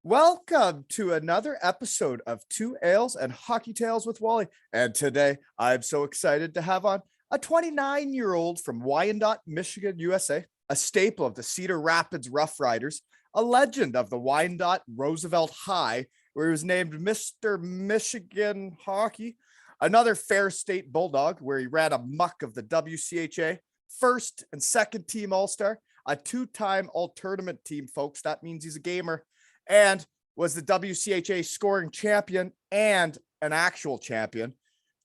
Welcome to another episode of Two Ales and Hockey Tales with Wally. And today I'm so excited to have on a 29-year-old from Wyandotte, Michigan, USA, a staple of the Cedar Rapids Rough Riders, a legend of the Wyandotte Roosevelt High, where he was named Mr. Michigan Hockey, another Fair State Bulldog, where he ran amok of the WCHA, first and second team All-Star, a two-time All-Tournament team, folks. That means he's a gamer. And was the WCHA scoring champion and an actual champion,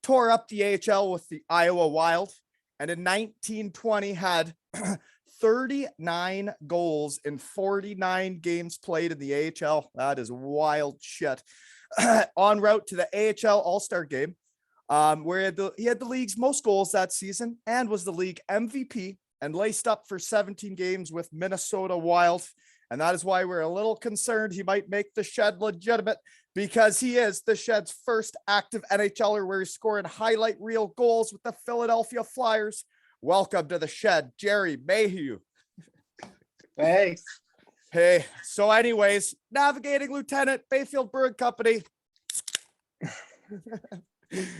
tore up the AHL with the Iowa Wild, and in 1920 had 39 goals in 49 games played in the AHL. That is wild shit. En route to the AHL All-Star game, where he had the league's most goals that season and was the league MVP and laced up for 17 games with Minnesota Wild. And that is why we're a little concerned he might make the Shed legitimate, because he is the Shed's first active NHLer where he's scoring highlight reel goals with the Philadelphia Flyers. Welcome to the Shed, Gerry Mayhew. Thanks. Hey, so anyways, navigating Lieutenant, Bayfield Brewing Company.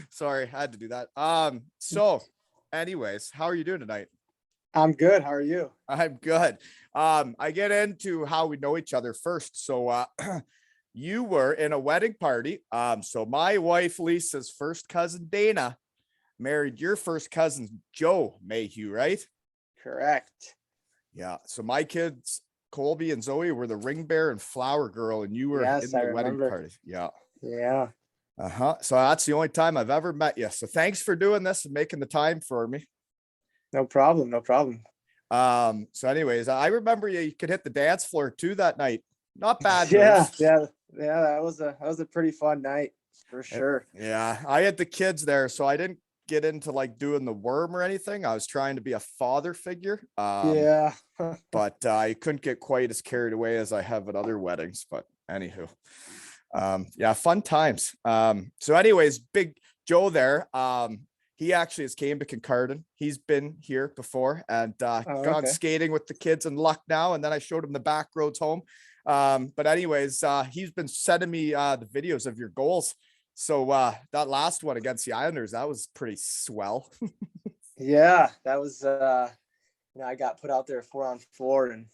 Sorry, I had to do that. So anyways, how are you doing tonight? I'm good. How are you? I'm good. I get into how we know each other first. So you were in a wedding party. So my wife Lisa's first cousin Dana married your first cousin Joe Mayhew, right? Correct. Yeah. So my kids Colby and Zoe were the ring bearer and flower girl, and you were in the wedding party. Yeah. Yeah. So that's the only time I've ever met you. So thanks for doing this and making the time for me. No problem. No problem. So anyways, I remember you could hit the dance floor too that night. Not bad. Yeah. That was a pretty fun night for sure. Yeah. I had the kids there, so I didn't get into like doing the worm or anything. I was trying to be a father figure. Yeah. But I couldn't get quite as carried away as I have at other weddings. But anywho, yeah, fun times. So anyways, Big Joe there. He actually has came to Kincardine. He's been here before and gone skating with the kids in Luck now. And then I showed him the back roads home. But anyways, he's been sending me the videos of your goals. So that last one against the Islanders, that was pretty swell. Yeah, that was, I got put out there 4-on-4 and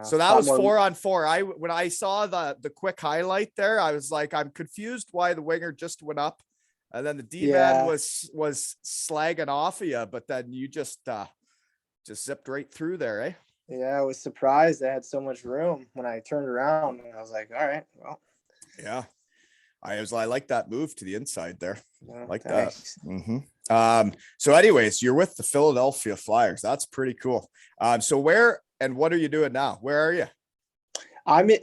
so that was 4-on-4. When I saw the quick highlight there, I was like, I'm confused why the winger just went up. And then the D-man was slagging off of you, but then you just zipped right through there, eh? Yeah, I was surprised they had so much room when I turned around. And I was like, all right, well. Yeah. I like that move to the inside there. Like thanks. that. Mm-hmm. So anyways, you're with the Philadelphia Flyers. That's pretty cool. So where and what are you doing now? Where are you?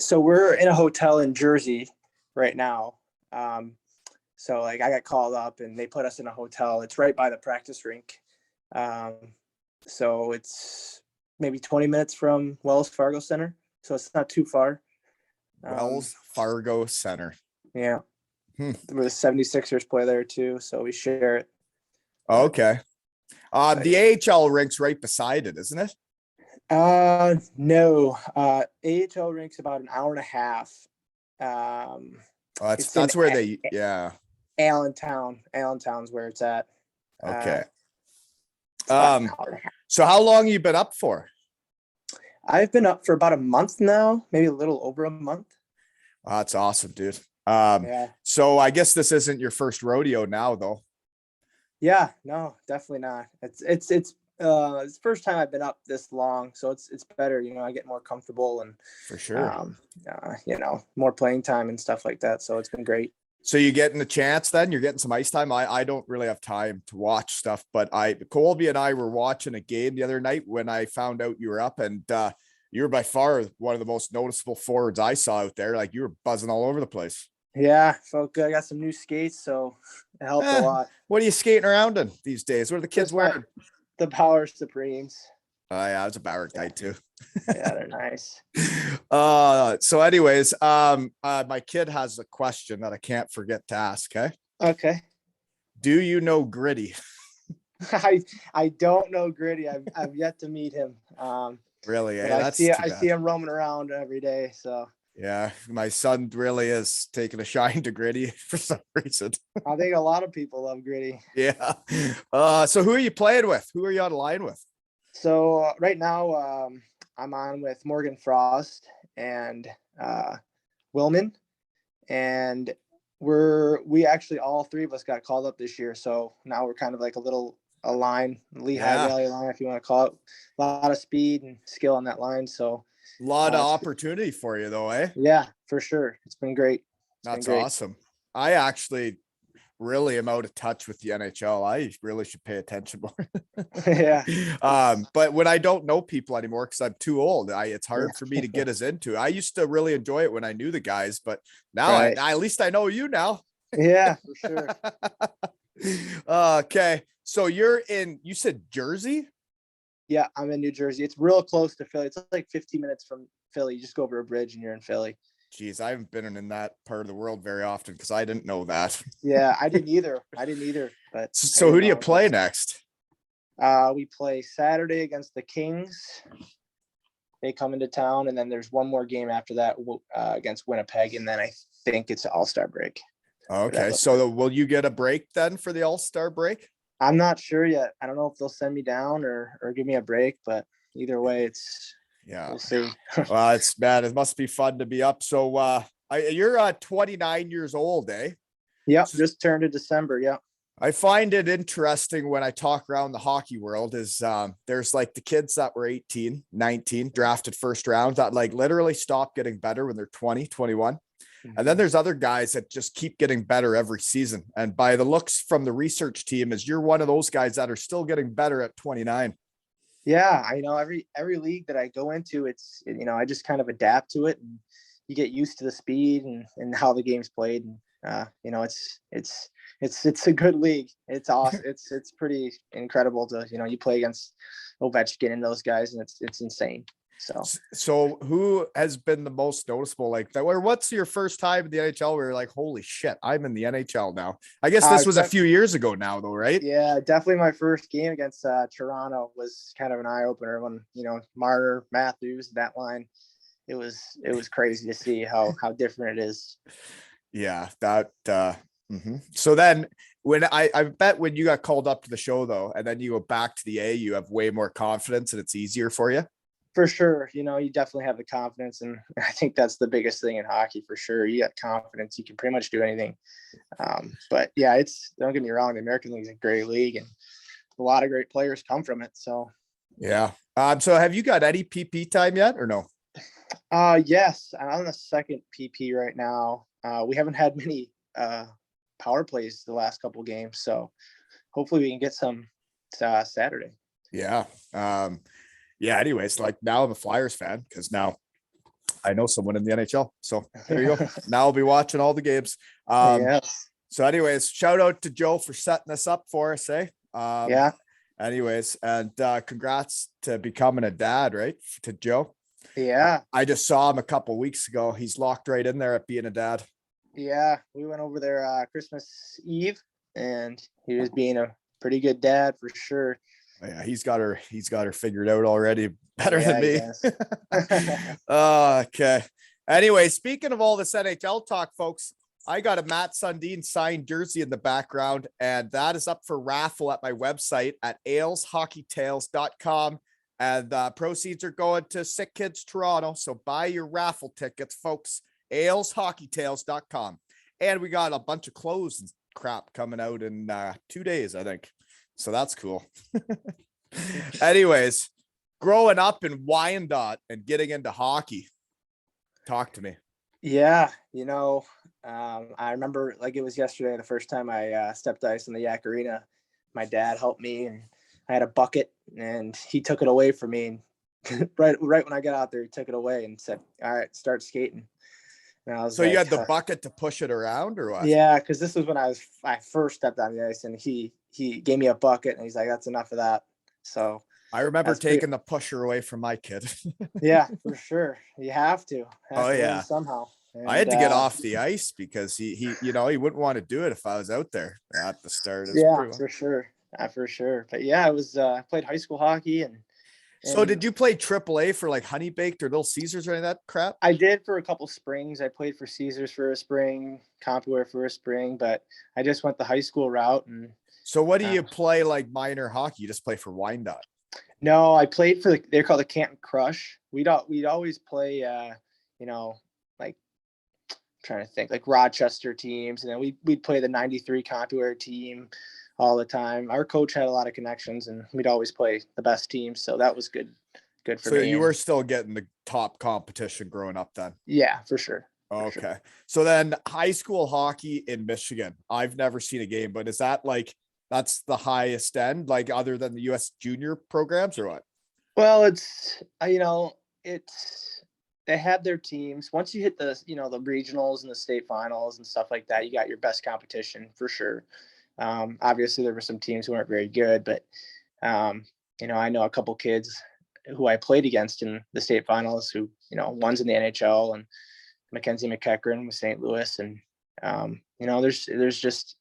So we're in a hotel in Jersey right now. So like I got called up and they put us in a hotel. It's right by the practice rink. So it's maybe 20 minutes from Wells Fargo Center. So it's not too far. Wells Fargo Center. Yeah. Where the 76ers play there too. So we share it. Okay. The AHL rink's right beside it, isn't it? No. AHL rink's about an hour and a half. That's where Allentown's where it's at. Okay. So how long you been up for? I've been up for about a month now, maybe a little over a month. Oh, that's awesome, dude. Yeah. So I guess this isn't your first rodeo now, though. Yeah, no, definitely not. It's the first time I've been up this long, so it's better. I get more comfortable and for sure. More playing time and stuff like that. So it's been great. So you getting a chance then? You're getting some ice time. I don't really have time to watch stuff, but Colby and I were watching a game the other night when I found out you were up, and you were by far one of the most noticeable forwards I saw out there. Like you were buzzing all over the place. Yeah, felt good. I got some new skates, so it helped a lot. What are you skating around in these days? What are the kids wearing? The Power Supremes. Oh yeah, I was a Bauer guy too. Yeah, they're nice. So anyways, my kid has a question that I can't forget to ask. Okay. Do you know Gritty? I don't know Gritty. I've yet to meet him. Really? I see him roaming around every day. So Yeah, my son really is taking a shine to Gritty for some reason. I think a lot of people love Gritty. Yeah. So who are you playing with? Who are you on the line with? So right now, I'm on with Morgan Frost and Willman, and we actually all three of us got called up this year. So now we're kind of like a line, Lehigh Yeah. Valley line, if you want to call it. A lot of speed and skill on that line. So A lot of it's opportunity for you though, eh? yeah, for sure. It's been great. It's been That's great. awesome. I actually really am out of touch with the NHL. I really should pay attention more. Yeah. But when I don't know people anymore because I'm too old, it's hard for me to Yeah. get us into. I used to really enjoy it when I knew the guys, but now Right. at least I know you now. Yeah, for sure. Okay. So you said Jersey? Yeah, I'm in New Jersey. It's real close to Philly. It's like 15 minutes from Philly. You just go over a bridge and you're in Philly. Geez, I haven't been in that part of the world very often because I didn't know that. Yeah, I didn't either. But So who do you play next? We play Saturday against the Kings. They come into town, and then there's one more game after that against Winnipeg, and then I think it's All-Star break. Okay, so will you get a break then for the All-Star break? I'm not sure yet. I don't know if they'll send me down or give me a break, but either way, we'll see. Well, it must be fun to be up. So you're 29 years old, eh? Yep, just turned to December. Yep. I find it interesting when I talk around the hockey world is there's like the kids that were 18, 19, drafted first round that like literally stop getting better when they're 20, 21. And then there's other guys that just keep getting better every season. And by the looks from the research team is you're one of those guys that are still getting better at 29. Yeah, I know every league that I go into, I just kind of adapt to it, and you get used to the speed and how the game's played. And it's a good league. It's awesome. It's pretty incredible to you play against Ovechkin and those guys, and it's insane. So who has been the most noticeable like that? Or what's your first time in the NHL where you're like, holy shit, I'm in the NHL now? I guess this was a few years ago now, though, right? Yeah, definitely my first game against Toronto was kind of an eye opener when Marner, Matthews, that line. It was crazy to see how different it is. Yeah, that. So then when I bet when you got called up to the show though, and then you go back to the A, you have way more confidence and it's easier for you. For sure. You definitely have the confidence. And I think that's the biggest thing in hockey for sure. You got confidence. You can pretty much do anything. But yeah, don't get me wrong. The American League is a great league and a lot of great players come from it. So, yeah. So have you got any PP time yet or no? Yes. I'm on the second PP right now. We haven't had many power plays the last couple games. So hopefully we can get some Saturday. Yeah. Yeah, anyways, like now I'm a Flyers fan because now I know someone in the NHL. So there you go. Now I'll be watching all the games. Yes. So anyways, shout out to Joe for setting this up for us, eh? Yeah. Anyways, and congrats to becoming a dad, right? To Joe. Yeah. I just saw him a couple weeks ago. He's locked right in there at being a dad. Yeah, we went over there Christmas Eve, and he was being a pretty good dad for sure. Yeah, he's got her figured out already better than me. Okay. Anyway, speaking of all this NHL talk, folks, I got a Matt Sundin signed jersey in the background, and that is up for raffle at my website at ailshockeytales.com. And proceeds are going to Sick Kids Toronto. So buy your raffle tickets, folks. ailshockeytales.com. And we got a bunch of clothes and crap coming out in 2 days, I think. So that's cool. Anyways, growing up in Wyandotte and getting into hockey. Talk to me. Yeah, I remember like it was yesterday, the first time I stepped ice in the Yak Arena. My dad helped me, and I had a bucket, and he took it away from me. And right when I got out there, he took it away and said, "All right, start skating." And I was so like, you had the bucket to push it around, or what? Yeah, because this was when I first stepped on the ice, and he gave me a bucket, and he's like, "That's enough of that." So I remember taking the pusher away from my kid. Yeah, for sure. You have to. Yeah. Somehow. And, I had to get off the ice because he wouldn't want to do it if I was out there at the start. Yeah, for sure. For sure. But yeah, I was played high school hockey and So And did you play AAA for like Honey Baked or Little Caesars or any of that crap? I did for a couple springs. I played for Caesars for a spring, Compuware for a spring, but I just went the high school route. And So what do uh, you play like minor hockey? You just play for Wyandotte. no, I played for they're called the Canton Crush. We'd always play, you know, like trying to think like Rochester teams, and then we'd play the '93 Compuware team all the time. Our coach had a lot of connections, and we'd always play the best teams, so that was good for So me. you And were still getting the top competition growing up then. yeah, for sure. For sure. Okay. So then high school hockey in Michigan. I've never seen a game, but is that like that's the highest end, like other than the US junior programs or what? Well, it's it's they had their teams. Once you hit the the regionals and the state finals and stuff like that, you got your best competition for sure. Obviously, there were some teams who weren't very good, but um, I know a couple kids who I played against in the state finals who one's in the NHL, and Mackenzie McEachran with St. Louis, and there's just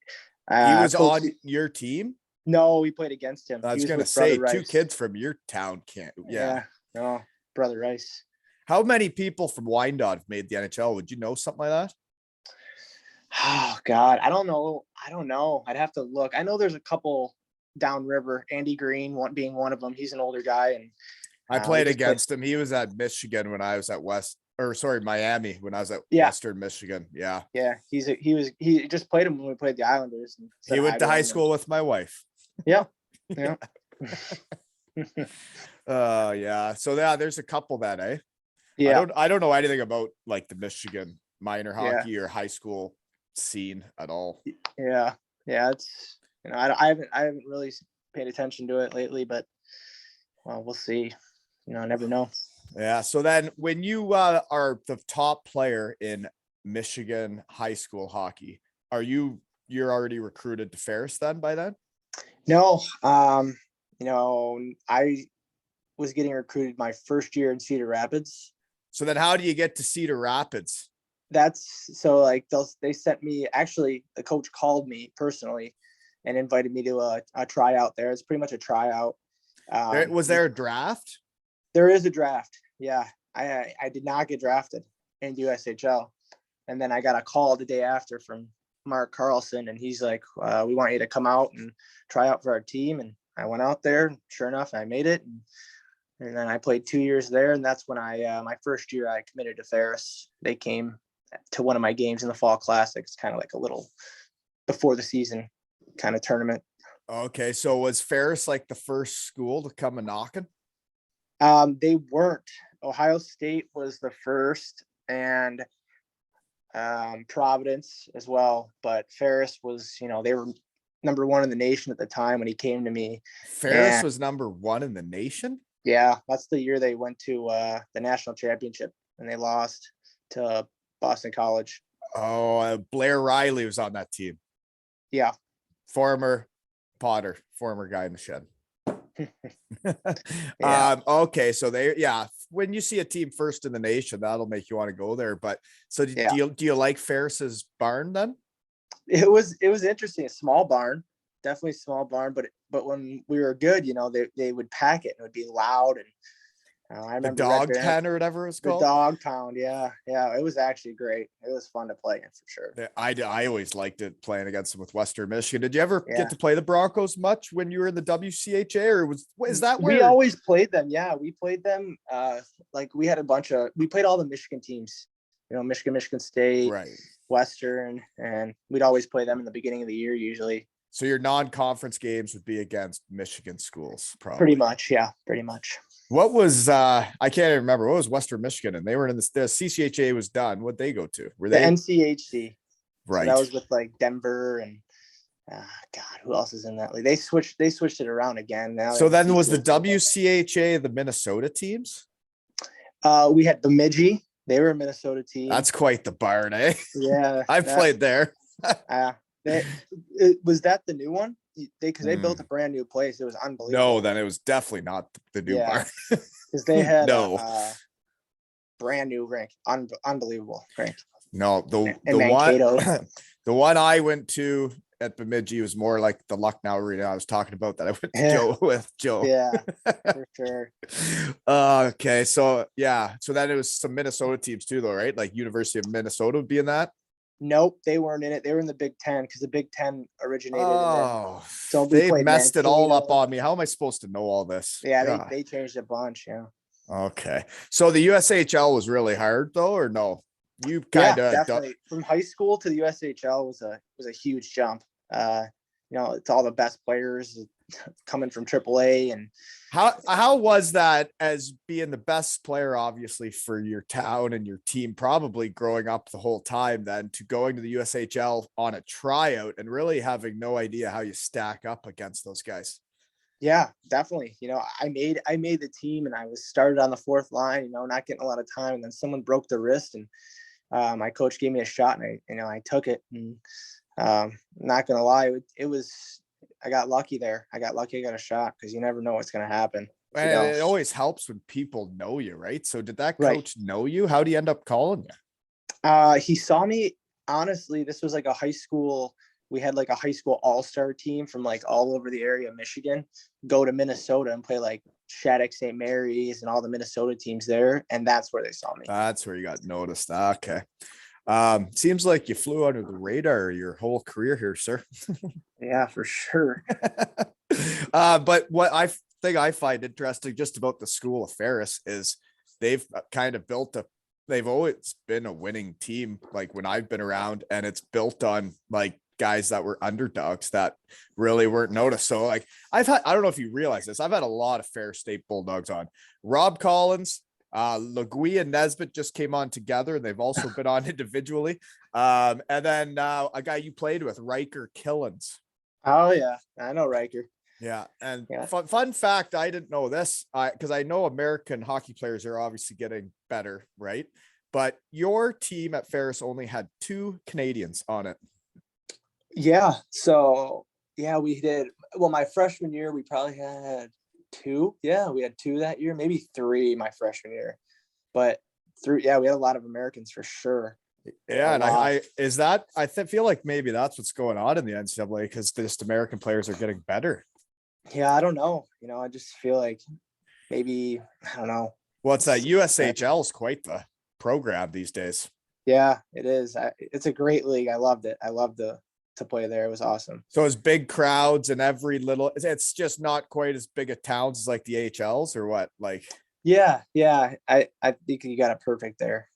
He was Coach. on your team. No, we played against him. I He was was gonna with Brother say two Rice. kids from your town can't. Yeah. Yeah, no, Brother Rice. How many people from Wyandotte have made the NHL? Would you know something like that? Oh God, I don't know. I'd have to look. I know there's a couple downriver. Andy Green, one being one of them. He's an older guy, and I we played just played. against him. He was at Michigan when I was at Miami when I was at Yeah, Western Michigan. Yeah. yeah. He just played him when we played the Islanders. And said He hi went to him, high and school with my wife. yeah, yeah, Yeah. So yeah, there's a couple that, eh? yeah, I don't know anything about like the Michigan minor yeah, hockey or high school scene at all. yeah, yeah. It's I haven't really paid attention to it lately, but well, we'll see. I never know. Yeah. So then when you are the top player in Michigan high school hockey, you're already recruited to Ferris then by then? No, I was getting recruited my first year in Cedar Rapids. So then how do you get to Cedar Rapids? That's so like they sent me, actually the coach called me personally and invited me to a tryout there. It's pretty much a tryout. Was there a draft? There is a draft. Yeah. I did not get drafted in USHL. And then I got a call the day after from Mark Carlson, and he's like, we want you to come out and try out for our team. And I went out there, and sure enough, I made it. And then I played 2 years there. And that's when my first year I committed to Ferris. They came to one of my games in the Fall Classic. It's kind of like a little before the season kind of tournament. Okay. So was Ferris like the first school to come a knocking? They weren't. Ohio State was the first, and Providence as well. But Ferris was, they were number one in the nation at the time when he came to me. Ferris And was number one in the nation? yeah, that's the year they went to the national championship, and they lost to Boston College. Oh, Blair Riley was on that team. Yeah. Former Potter, former guy in the shed. Yeah. Okay. So when you see a team first in the nation, that'll make you want to go there. But so do you like Ferris's barn then? It was interesting. A small barn, definitely small barn, but when we were good, they would pack it and it would be loud. And I remember the dog pen or whatever it's called. The dog pound. Yeah. Yeah. It was actually great. It was fun to play in for sure. I always liked it playing against them with Western Michigan. Did you ever get to play the Broncos much when you were in the WCHA, or is that where we always played them? Yeah. We played them. Like we played all the Michigan teams, Michigan State, right, Western, and we'd always play them in the beginning of the year usually. So your non-conference games would be against Michigan schools, probably. Pretty much, yeah, pretty much. What was I can't even remember. What was Western Michigan? And they were in the CCHA was done. What'd they go to? Were they the NCHC? Right. So that was with like Denver and God, who else is in that league? They switched it around again now. So then was the WCHA the Minnesota teams? We had the Midgie. They were a Minnesota team. That's quite the barn, eh? Yeah. I played there. Was that the new one? Because they built a brand new place. It was unbelievable. No, then it was definitely not the new barn. Because they had a brand new rink. Unbelievable rink. No, the one the one I went to at Bemidji was more like the Lucknow Arena I was talking about that I went to Yeah, Joe. yeah, for sure. Okay, so yeah, so then it was some Minnesota teams too, though, right? Like University of Minnesota would be in that. Nope, they weren't in it. They were in the Big Ten because the Big Ten originated, and then Oh, so we they played messed it all up Mankato. on me. How am I supposed to know all this? Yeah, God. they changed a bunch. Yeah. Okay, so the USHL was really hard though, or no? You Yeah, kind of definitely. From high school to the USHL was a huge jump. It's all the best players coming from AAA, and how was that as being the best player, obviously for your town and your team, probably growing up the whole time, then to going to the USHL on a tryout and really having no idea how you stack up against those guys? yeah, definitely. I made the team, and I was started on the fourth line. Not getting a lot of time, and then someone broke their wrist, and my coach gave me a shot, and I took it. And not gonna lie, it was I got lucky there. I got lucky. I got a shot because you never know what's gonna happen. And it always helps when people know you, right? So did that Right. coach know you? How do you end up calling you? He saw me. Honestly, this was like a high school. We had like a high school all-star team from like all over the area of Michigan go to Minnesota and play like Shattuck St. Mary's and all the Minnesota teams there. And that's where they saw me. That's where you got noticed. Okay. Seems like you flew under the radar your whole career here, sir. Yeah, for sure. But what I think I find interesting just about the school of Ferris is they've kind of they've always been a winning team, like when I've been around, and it's built on like guys that were underdogs that really weren't noticed. So like I don't know if you realize this, I've had a lot of Ferris State Bulldogs on. Rob Collins, Legui and Nesbitt just came on together, and they've also been on individually. And then a guy you played with, Riker Killens. Oh yeah, I know Riker. Yeah, and Yeah. fun fact, I didn't know this because I know American hockey players are obviously getting better, right? But your team at Ferris only had 2 Canadians on it. Yeah. So yeah, we did. Well, my freshman year, we probably had 2. Yeah, we had 2 that year, maybe 3 my freshman year. But 3, yeah, we had a lot of Americans for sure. Yeah, and I feel like maybe that's what's going on in the NCAA because just American players are getting better. Yeah, I don't know. I just feel like maybe I don't know. Well, it's that USHL is quite the program these days. Yeah, it is. It's a great league. I loved it. I loved to play there. It was awesome. So it's big crowds and every little. It's just not quite as big a towns as like the AHLs or what? Like. Yeah. I think you got it perfect there.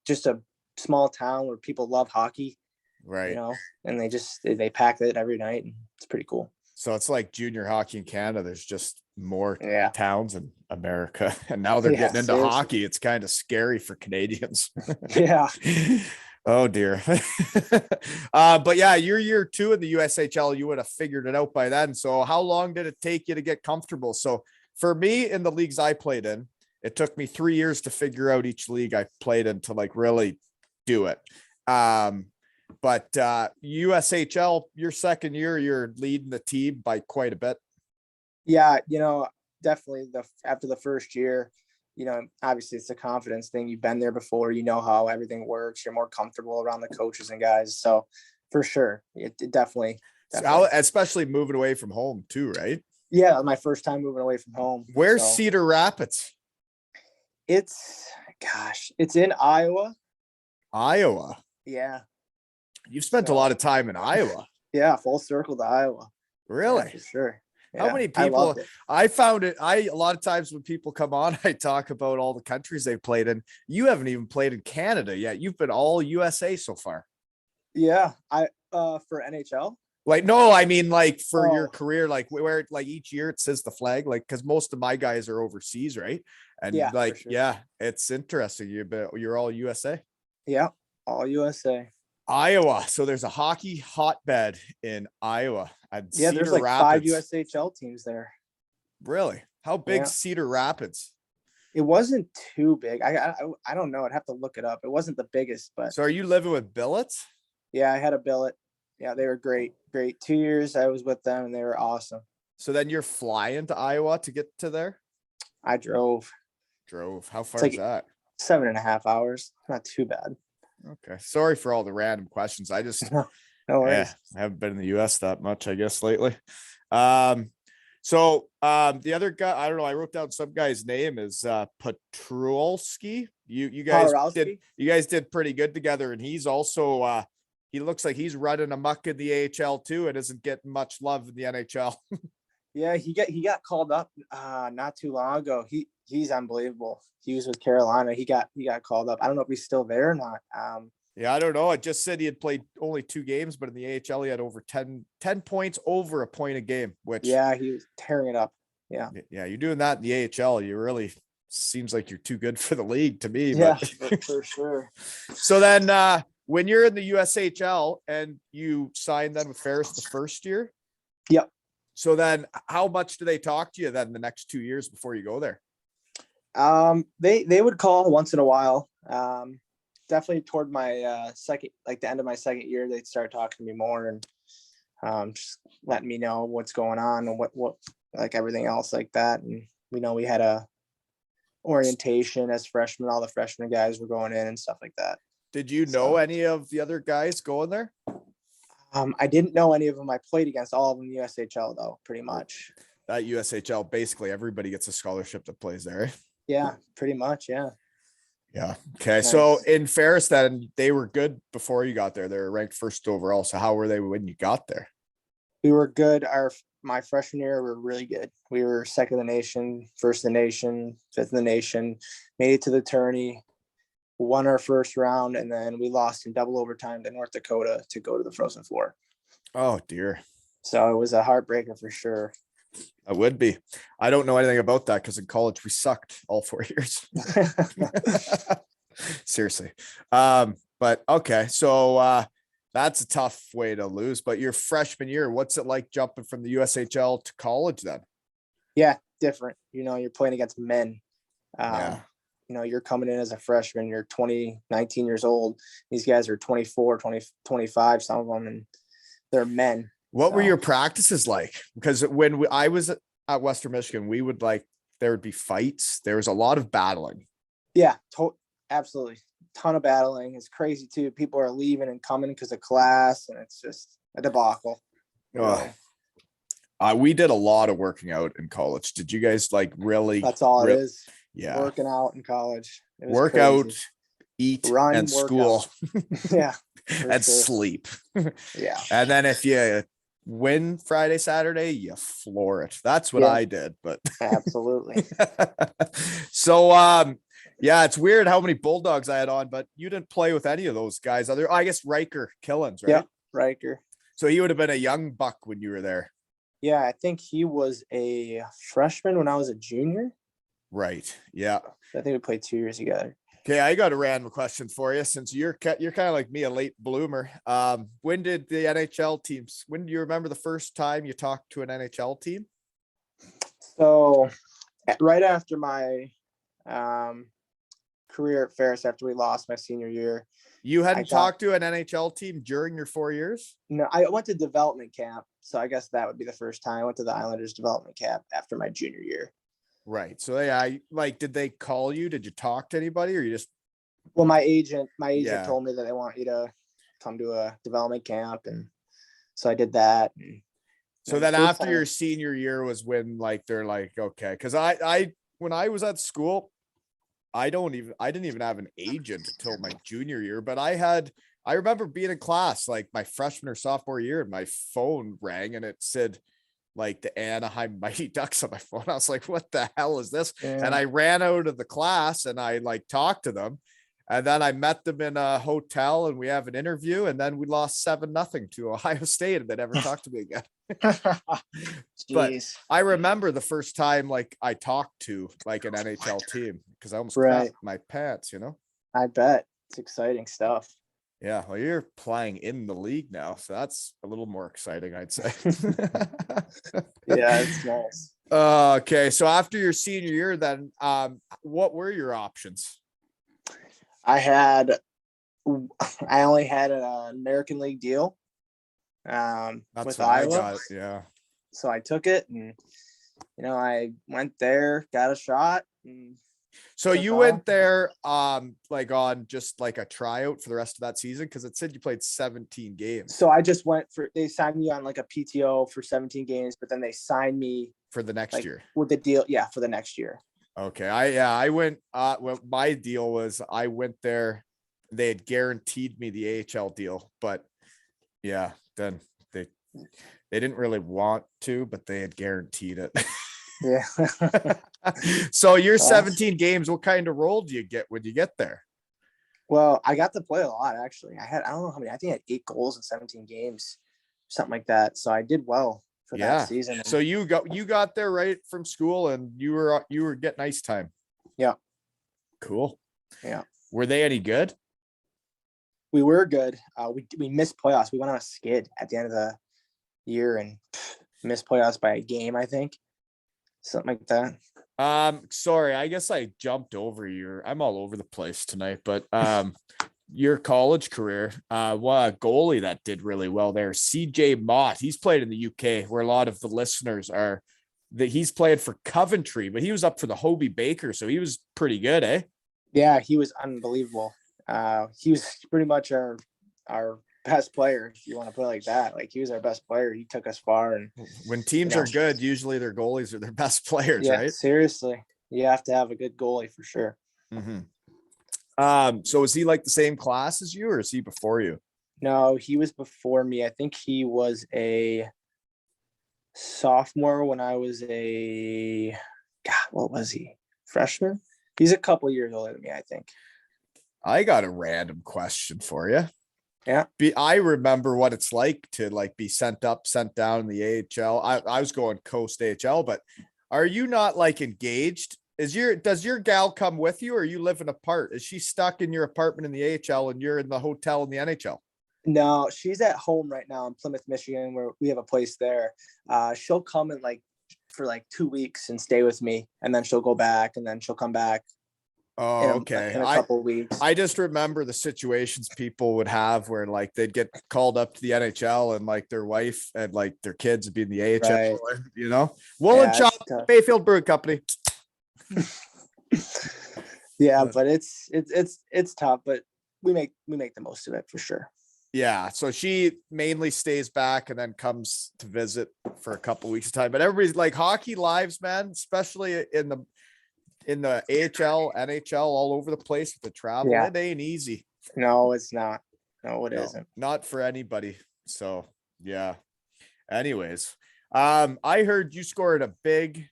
Just a small town where people love hockey. Right. And they pack it every night, and it's pretty cool. So it's like junior hockey in Canada. There's just more Yeah. towns in America, and now they're getting into seriously. hockey. It's kind of scary for Canadians. Yeah. Oh dear. But yeah, your year 2 in the USHL, you would have figured it out by then. So how long did it take you to get comfortable? So for me, in the leagues I played in, it took me 3 years to figure out each league I played in to like really do it. But USHL, your second year, you're leading the team by quite a bit. Yeah, definitely after the first year, obviously it's a confidence thing. You've been there before, you know how everything works. You're more comfortable around the coaches and guys. So for sure, it definitely. Especially moving away from home too, right? Yeah, my first time moving away from home. Where's Cedar Rapids? It's in Iowa. Iowa. Yeah. You've spent a lot of time in Iowa. Yeah, full circle to Iowa. Really? Yeah, for sure. How many people? I found it. A lot of times when people come on, I talk about all the countries they've played in. You haven't even played in Canada yet. You've been all USA so far. Yeah, for NHL. Like, no, I mean like for your career, like where like each year it says the flag, like because most of my guys are overseas, right? And sure. It's interesting. You're all USA. Yeah, all USA. Iowa. So there's a hockey hotbed in Iowa. There's like Rapids. 5 USHL teams there. Really? How big Cedar Rapids? It wasn't too big. I don't know. I'd have to look it up. It wasn't the biggest, but. So are you living with billets? Yeah, I had a billet. Yeah, they were great. 2 years I was with them, and they were awesome. So then you're flying to Iowa to get to there? I drove. How far is that? 7.5 hours. Not too bad. Okay. Sorry for all the random questions. I just No Yeah, worries. I haven't been in the US that much, I guess, lately. The other guy, I don't know, I wrote down some guy's name is Petrulski. Powerowski. You guys did pretty good together, and he's also he looks like he's running amok in the AHL too and isn't getting much love in the NHL. Yeah, he got called up not too long ago. He's unbelievable. He was with Carolina. He got called up. I don't know if he's still there or not. Yeah, I don't know. It just said he had played only 2 games, but in the AHL he had over 10 points, over a point a game, which yeah, he was tearing it up. Yeah. yeah, you're doing that in the AHL. You really seems like you're too good for the league to me. Yeah, But for sure. so then when you're in the USHL and you signed then with Ferris the first year. Yep. So then how much do they talk to you then the next 2 years before you go there? They would call once in a while. Definitely toward my second, like the end of my second year, they'd start talking to me more and just letting me know what's going on and what like everything else like that. And we had a orientation as freshmen. All the freshman guys were going in and stuff like that. Did you know any of the other guys going there? I didn't know any of them. I played against all of them in the USHL though, pretty much. That USHL, basically everybody gets a scholarship that plays there. Right? Yeah, pretty much. Yeah. Yeah. Okay. Nice. So in Ferris, then they were good before you got there. They were ranked first overall. So how were they when you got there? We were good. My freshman year, we were really good. We were second in the nation, first in the nation, fifth in the nation, made it to the tourney, won our first round, and then we lost in double overtime to North Dakota to go to the Frozen Four. Oh dear. So it was a heartbreaker for sure. It would be. I don't know anything about that because in college we sucked all 4 years. Seriously. But okay. So that's a tough way to lose. But your freshman year, what's it like jumping from the USHL to college then? Yeah, different. You're playing against men. Yeah. You're coming in as a freshman, you're 20, 19 years old. These guys are 24, 20, 25, some of them, and they're men. What were your practices like? Because when I was at Western Michigan, there would be fights. There was a lot of battling. Yeah, absolutely. Ton of battling. It's crazy too. People are leaving and coming because of class, and it's just a debacle. We did a lot of working out in college. Did you guys really? That's all it is. Yeah. Working out in college. Work out, eat, run, and school. Yeah. And sleep. Yeah. And then if you win Friday, Saturday, you floor it. That's what I did, but absolutely. So yeah, it's weird how many Bulldogs I had on, but you didn't play with any of those guys. I guess Riker Killens, right? Yeah, Riker. So he would have been a young buck when you were there. Yeah, I think he was a freshman when I was a junior. Right. Yeah. I think we played 2 years together. Okay, I got a random question for you since you're kind of like me, a late bloomer. When did the NHL teams? When do you remember the first time you talked to an NHL team? So, right after my career at Ferris, after we lost my senior year, you hadn't talked to an NHL team during your 4 years? No, I went to development camp, so I guess that would be the first time I went to the Islanders development camp after my junior year. Right. So did they call you? Did you talk to anybody or you just? Well, my agent told me that they want you to come to a development camp. And so I did that. And, so then after your senior year was when they're like, okay. Cause when I was at school, I didn't even have an agent until my junior year, but I remember being in class, my freshman or sophomore year, and my phone rang and it said, the Anaheim Mighty Ducks on my phone. I was like, what the hell is this? Yeah. And I ran out of the class and I talked to them. And then I met them in a hotel and we have an interview. And then we lost 7-0 to Ohio State and they never talked to me again. But I remember the first time I talked to an NHL team because I almost crapped my pants, I bet. It's exciting stuff. Yeah, well, you're playing in the league now, so that's a little more exciting, I'd say. Yeah, it's nice. Okay, so after your senior year, then, what were your options? I only had an American League deal. With Iowa. Yeah. So I took it, and I went there, got a shot, and So So you now, went there like on just like a tryout for the rest of that season, because it said you played 17 games so I just went for, they signed me on like a PTO for 17 games, but then they signed me for the next like year. with the deal, yeah, for the next year. Okay. I went well, my deal was I went there. They had guaranteed me the AHL deal, but yeah, then they didn't really want to, but they had guaranteed it. Yeah. So you're Well, 17 games. What kind of role do you get when you get there? well, I got to play a lot actually. I don't know how many. I think I had 8 goals in 17 games, something like that. So I did well for that Yeah. season. So you got there right from school and you were getting ice time. Yeah, Cool. yeah, Were they any good? we were good. We missed playoffs. We went on a skid at the end of the year and missed playoffs by a game, I think, something like that. Sorry, I guess I jumped over your. I'm all over the place tonight, but your college career, what a goalie that did really well there. CJ Mott, he's played in the UK, where a lot of the listeners are. That he's played for Coventry, but he was up for the Hobie Baker, so he was pretty good, eh? Yeah, he was unbelievable. He was pretty much our best player, if you want to put it like that. Like he was our best player. He took us far, and When teams you know, are good, usually their goalies are their best players, yeah, right? seriously, you have to have a good goalie for sure. Mm-hmm. So is he like the same class as you, or is he before you? No, he was before me. I think he was a sophomore when I was a God, what was he? Freshman? He's a couple years older than me, I think. I got a random question for you. Yeah. I remember what it's like to like be sent up, sent down in the AHL. I was going coast AHL, but are you not like engaged? Does your gal come with you, or are you living apart? Is she stuck in your apartment in the AHL and you're in the hotel in the NHL? No, she's at home right now in Plymouth, Michigan, where we have a place there. She'll come in like for like 2 weeks and stay with me, and then she'll go back, and then she'll come back Oh, okay. in a couple weeks. I just remember the situations people would have where like they'd get called up to the NHL and like their wife and like their kids would be in the AHL, Right. you know? Woolen Yeah, Chop, it's tough. Bayfield Brewing Company. Yeah, but it's tough, but we make the most of it for sure. Yeah, so she mainly stays back and then comes to visit for a couple weeks of time. But everybody's like hockey lives, man, especially in the AHL, NHL, all over the place with the travel. Yeah. It ain't easy. No, it's not. No, it No, not. not for anybody. So yeah. Anyways, I heard you scored a big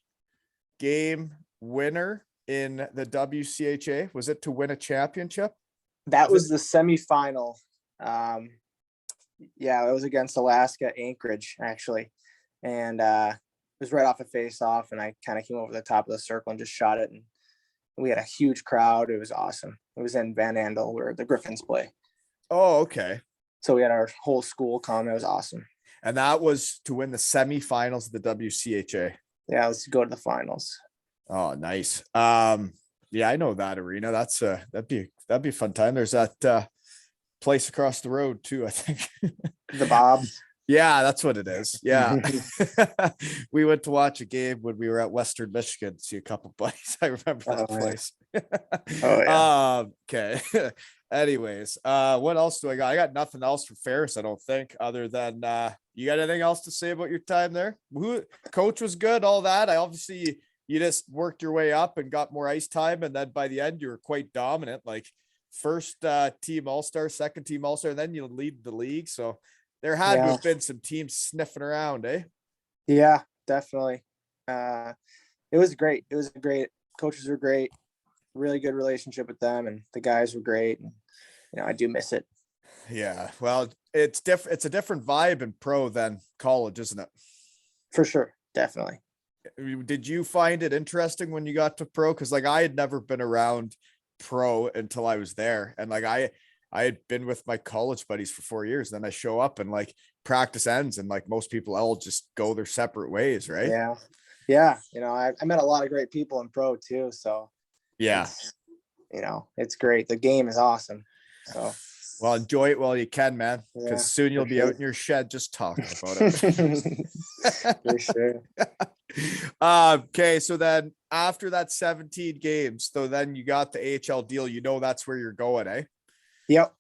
game winner in the WCHA. Was it to win a championship? That was the semifinal. Yeah, it was against Alaska Anchorage actually, and it was right off a face-off, and I kind of came over the top of the circle and just shot it, and we had a huge crowd. It was awesome. It was in Van Andel where the Griffins play. Oh, okay. So we had our whole school come. It was awesome. And that was to win the semifinals of the WCHA. Yeah, let's go to the finals. Oh, nice. Yeah, I know that arena. That's that'd be a fun time. There's that place across the road too, I think. The Bob. Yeah, that's what it is. Yeah. We went to watch a game when we were at Western Michigan, see a couple buddies. I remember that place. Oh, yeah. Okay. Anyways, what else do I got? I got nothing else for Ferris, I don't think, other than you got anything else to say about your time there? Coach was good, all that. I obviously you just worked your way up and got more ice time, and then by the end you were quite dominant, like first team all-star, second team all-star, and then you lead the league. So there had to have been some teams sniffing around, eh? Yeah, definitely. It was great. It was great. Coaches were great. Really good relationship with them, and the guys were great. And, I do miss it. Yeah. Well, it's different. It's a different vibe in pro than college, isn't it? For sure. Definitely. Did you find it interesting when you got to pro? Because like I had never been around pro until I was there, and like I had been with my college buddies for 4 years. Then I show up and like practice ends, and like most people all just go their separate ways, right? Yeah. Yeah. I met a lot of great people in pro too. So yeah, it's great. The game is awesome. So well, enjoy it while you can, man. Because soon you'll be out in your shed just talking about it. For sure. Okay, so then after that 17 games, so then you got the AHL deal. You know that's where you're going, eh? Yep.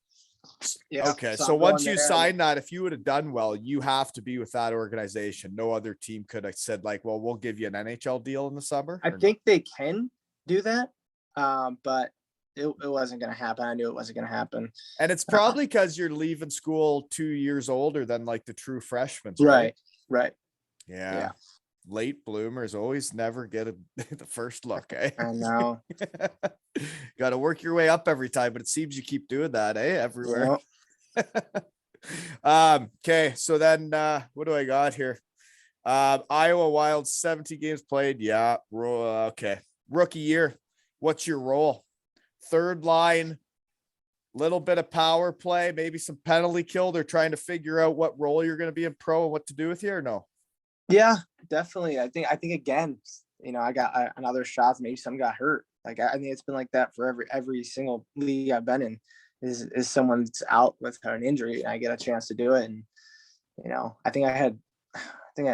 Yeah. Okay, So so I'm going once you there. sign that, if you would have done well, you have to be with that organization. No other team could have said like, "Well, we'll give you an NHL deal in the summer." I Or no? think they can do that, but it wasn't going to happen. I knew it wasn't going to happen. And it's Uh, probably because you're leaving school 2 years older than like the true freshmen, right? right. Right. Yeah. Yeah. Late bloomers always never get the first look, eh? I know. Got to work your way up every time, but it seems you keep doing that, eh? Everywhere. Yep. Okay, so then what do I got here? Iowa Wild, 17 games played. Yeah, okay. Rookie year. What's your role? Third line, little bit of power play, maybe some penalty kill. They're trying to figure out what role you're going to be in pro and what to do with you, or no? Yeah, definitely. I think again, I got another shot. Maybe some got hurt. Like I think it's been like that for every single league I've been in. Is someone's out with an injury, and I get a chance to do it. And I think I had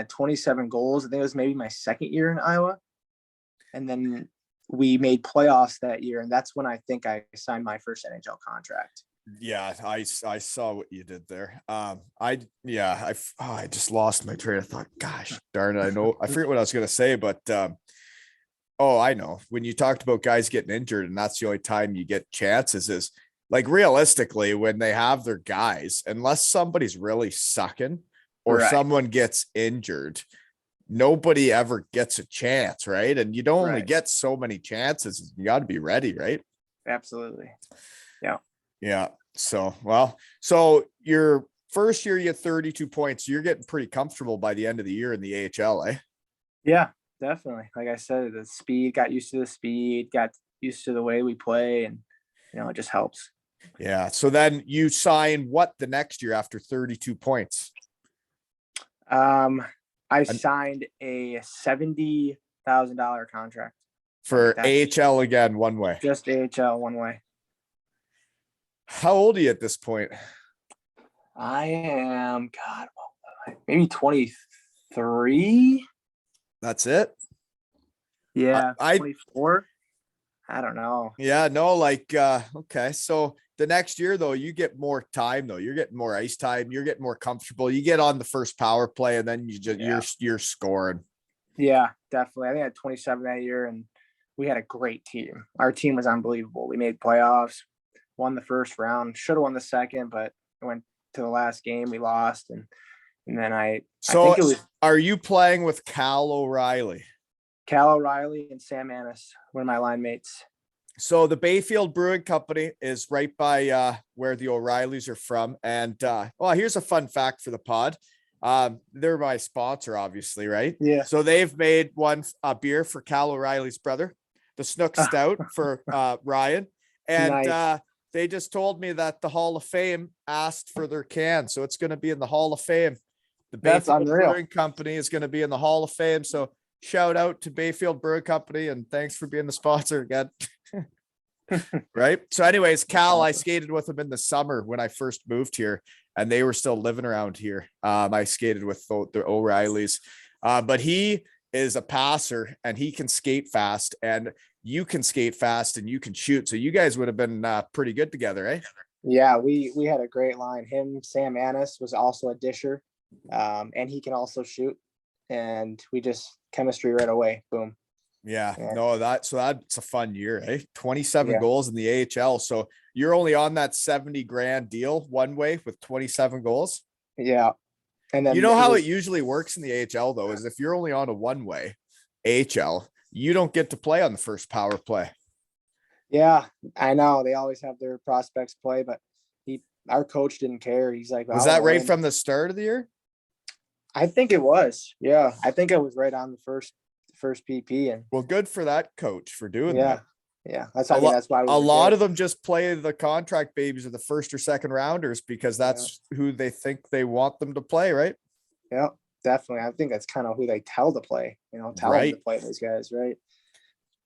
27 goals. I think it was maybe my second year in Iowa, and then we made playoffs that year, and that's when I think I signed my first NHL contract. Yeah, I saw what you did there. I just lost my train of thought. Gosh darn it. I forget what I was gonna say, but oh, I know. When you talked about guys getting injured and that's the only time you get chances, is like realistically when they have their guys, unless somebody's really sucking or Right. someone gets injured, nobody ever gets a chance, right? And you don't only Right. get so many chances. You got to be ready, right? Absolutely. Yeah. Yeah. So your first year you get 32 points. You're getting pretty comfortable by the end of the year in the AHL, eh? Yeah, definitely. Like I said, the speed, got used to the speed, got used to the way we play, and it just helps. Yeah. So then you sign what the next year after 32 points? I And signed a $70,000 contract. for That's AHL again, one way. just AHL one way. How old are you at this point? I am, God, maybe 23. That's it. Yeah, I 24. I don't know. yeah, no, like okay. So the next year though, you get more time though. You're getting more ice time, you're getting more comfortable. You get on the first power play and then you're scoring. Yeah, definitely. I think I had 27 that year, and we had a great team. Our team was unbelievable. We made playoffs, won the first round, should have won the second, but it went to the last game. We lost, and then I So think it was are you playing with Cal O'Reilly? Cal O'Reilly and Sam Annis, one of my line mates. So the Bayfield Brewing Company is right by where the O'Reillys are from. And well, here's a fun fact for the pod. They're my sponsor, obviously, right? Yeah. So they've made a beer for Cal O'Reilly's brother, the Snook Stout for Ryan. And Nice. they just told me that the Hall of Fame asked for their can. So it's going to be in the Hall of Fame. The That's Bayfield unreal. Brewing Company is going to be in the Hall of Fame. So shout out to Bayfield Brewing Company and thanks for being the sponsor again. Right. So, anyways, Cal, I skated with him in the summer when I first moved here, and they were still living around here. I skated with the O'Reillys, but he is a passer and he can skate fast, and you can skate fast and you can shoot. So, you guys would have been pretty good together, eh? Yeah, we had a great line. Him, Sam Annis was also a disher, and he can also shoot. And we just chemistry right away. Boom. Yeah, Yeah. no, that's a fun year, eh? 27 Yeah. goals in the AHL. So you're only on that 70 grand deal one way with 27 goals. Yeah. And You then know how it usually works in the AHL though, is if you're only on a one way AHL, you don't get to play on the first power play. yeah, I know they always have their prospects play, but our coach didn't care. He's like, Was I that want to right win. from the start of the year? I think it was. Yeah, I think it was right on the first PP, and Well, good for that coach for doing yeah, that. yeah. That's A lot, that's why we a were lot good. of them just play the contract babies of the first or second rounders because that's who they think they want them to play, right? Yeah, definitely. I think that's kind of who they tell to play. Tell them to Right. play these guys, right?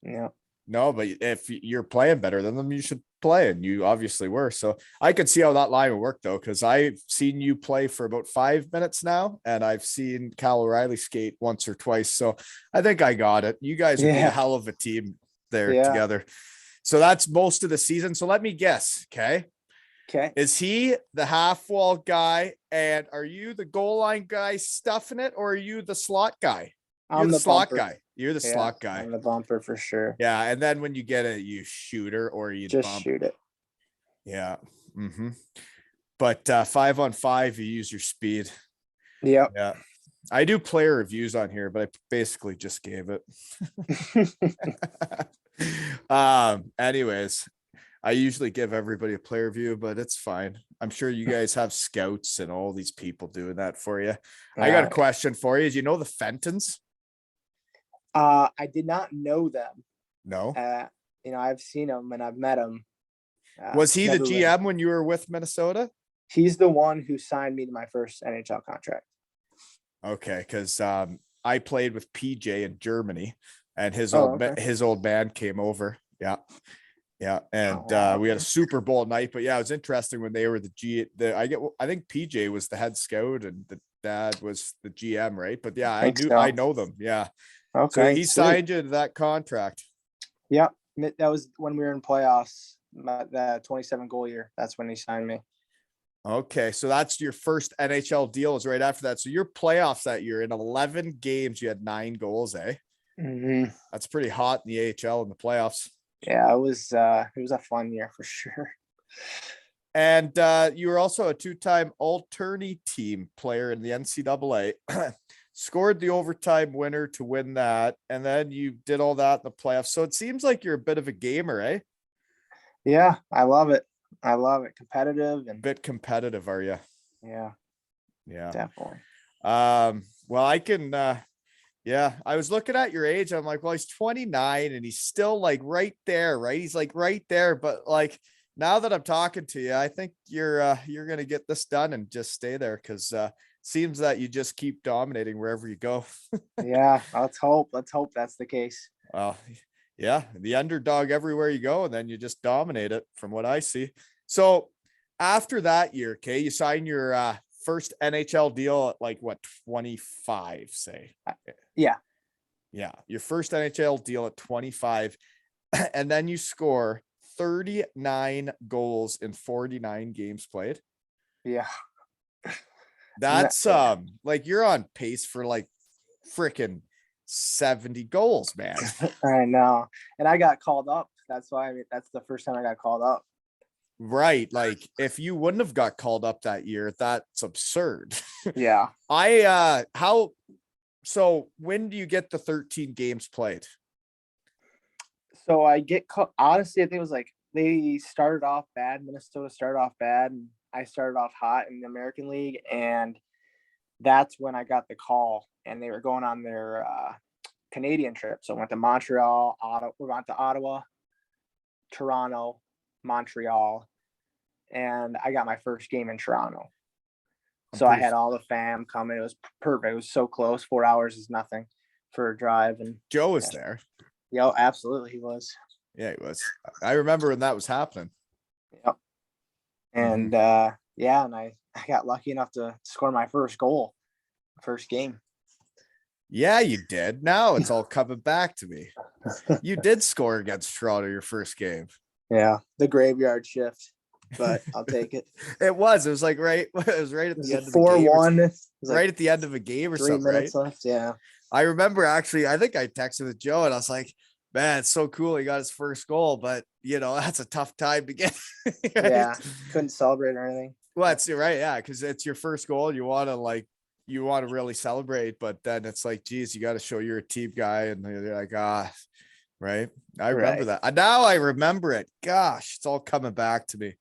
Yeah. No, but if you're playing better than them, you should play, and you obviously were. So I could see how that line would work though, because I've seen you play for about 5 minutes now, and I've seen Cal O'Reilly skate once or twice. So I think I got it. You guys would be a Yeah. hell of a team there Yeah. together. So that's most of the season. So let me guess. Okay. Okay. Is he the half wall guy? And are you the goal line guy stuffing it, or are you the slot guy? You're I'm the the slot bumper. guy. You're the Yeah, slot guy. I'm the bumper for sure. Yeah. And then when you get it, you shooter or you Just bump. shoot it. Yeah. Mm-hmm. But 5-on-5, you use your speed. Yep. Yeah. I do player reviews on here, but I basically just gave it. Anyways, I usually give everybody a player review, but it's fine. I'm sure you guys have scouts and all these people doing that for you. I got a question for you. Is you know the Fentons? I did not know them. No. I've seen them and I've met them. Was he the GM when you were with Minnesota? He's the one who signed me to my first NHL contract. Okay, because I played with PJ in Germany, and his okay. old band came over. Yeah, and we had a Super Bowl night. But yeah, it was interesting when they were I think PJ was the head scout and the dad was the GM, right? But yeah, I know them. Yeah. Okay. So he signed you to that contract. Yep, that was when we were in playoffs. That 27 goal year. That's when he signed me. Okay, so that's your first NHL deal is right after that. So your playoffs that year in 11 games, you had 9 goals, eh? Mm-hmm. That's pretty hot in the AHL in the playoffs. Yeah, it was a fun year for sure. And you were also a 2-time all-tourney team player in the NCAA. Scored the overtime winner to win that, and then you did all that in the playoffs. So it seems like you're a bit of a gamer, eh? Yeah, I love it. Competitive and bit competitive, are you? Yeah, definitely. Well, I can I was looking at your age. I'm like, well, he's 29 and he's still like right there, right? He's like right there, but like now that I'm talking to you, I think you're gonna get this done and just stay there, because seems that you just keep dominating wherever you go. Yeah, let's hope that's the case. Well, yeah, the underdog everywhere you go, and then you just dominate it from what I see. So after that year, okay, you sign your first NHL deal at like what, 25, say? Yeah. Yeah, your first NHL deal at 25, and then you score 39 goals in 49 games played. Yeah. That's like you're on pace for like freaking 70 goals, man. I know. And I got called up. That's the first time I got called up. Right. Like if you wouldn't have got called up that year, that's absurd. Yeah. So when do you get the 13 games played? So I get honestly, I think it was like they started off bad. Minnesota started off bad, and I started off hot in the American League, and that's when I got the call. And they were going on their Canadian trip. So I went to Montreal, we went to Ottawa, Toronto, Montreal, and I got my first game in Toronto. So I had all the fam coming. It was perfect. It was so close. 4 hours is nothing for a drive. And Joe was there. Yeah, absolutely, he was. Yeah, he was. I remember when that was happening. Yep. And and I got lucky enough to score my first goal, first game. Yeah, you did. Now it's all coming back to me. You did score against Toronto your first game. Yeah, the graveyard shift, but I'll take it. It was like right. It was right at the end of the game. 4-1. Right at the end of a game or 3 something. minutes right? left. Yeah. I remember actually. I think I texted with Joe and I was like, "Man, it's so cool. He got his first goal, but that's a tough time to get." Yeah, couldn't celebrate or anything. Well, that's right. Yeah, because it's your first goal. You want to really celebrate, but then it's like, geez, you got to show you're a team guy, and they're like, right. I remember that. Now I remember it. Gosh, it's all coming back to me.